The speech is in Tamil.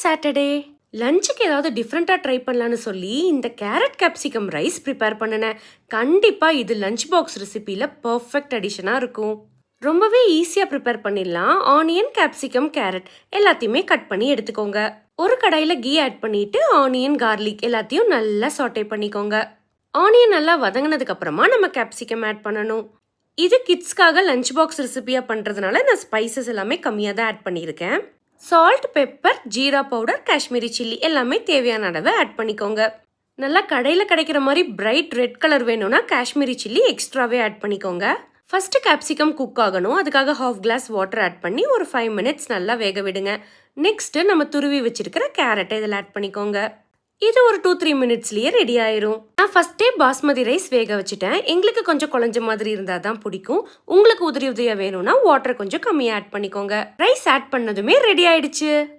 சாட்டர்டே லஞ்சுக்கு ஏதாவது டிஃப்ரெண்ட்டாக ட்ரை பண்ணலான்னு சொல்லி இந்த கேரட் கேப்சிகம் ரைஸ் ப்ரிப்பேர் பண்ணினேன். கண்டிப்பாக இது லஞ்ச் பாக்ஸ் ரெசிபியில் பர்ஃபெக்ட் அடிஷனாக இருக்கும். ரொம்பவே ஈஸியாக ப்ரிப்பேர் பண்ணிடலாம். ஆனியன், கேப்சிகம், கேரட் எல்லாத்தையுமே கட் பண்ணி எடுத்துக்கோங்க. ஒரு கடாயில் கீ ஆட் பண்ணிட்டு ஆனியன், கார்லிக் எல்லாத்தையும் நல்லா சாட்டே பண்ணிக்கோங்க. ஆனியன் நல்லா வதங்கினதுக்கு அப்புறமா நம்ம கேப்சிகம் ஆட் பண்ணணும். இது கிட்ஸ்க்காக லஞ்ச் பாக்ஸ் ரெசிபியாக பண்ணுறதுனால நான் ஸ்பைசஸ் எல்லாமே கம்மியாக தான் ஆட் பண்ணியிருக்கேன். Salt, pepper, jeera powder, Kashmiri chilli எல்லாமே தேவையான அளவு ஆட் பண்ணிக்கோங்க. நல்லா கடையில் கிடைக்கிற மாதிரி பிரைட் ரெட் கலர் வேணும்னா காஷ்மீரி சில்லி எக்ஸ்ட்ராவே ஆட் பண்ணிக்கோங்க. ஃபர்ஸ்ட் கேப்சிகம் குக் ஆகணும். அதுக்காக ½ கிளாஸ் வாட்டர் ஆட் பண்ணி ஒரு 5 மினிட்ஸ் நல்லா வேக விடுங்க. நெக்ஸ்ட் நம்ம துருவி வச்சிருக்கிற கேரட்டை இதில் ஆட் பண்ணிக்கோங்க. இது ஒரு 2-3 மினிட்ஸ்லயே ரெடி ஆயிரும். நான் ஃபர்ஸ்டே பாஸ்மதி ரைஸ் வேக வச்சுட்டேன். எங்களுக்கு கொஞ்சம் குழஞ்ச மாதிரி இருந்தால் தான் பிடிக்கும். உங்களுக்கு உதிரியா வேணும்னா வாட்டர் கொஞ்சம் கம்மியாக ஆட் பண்ணிக்கோங்க. ரைஸ் ஆட் பண்ணதுமே ரெடி ஆயிடுச்சு.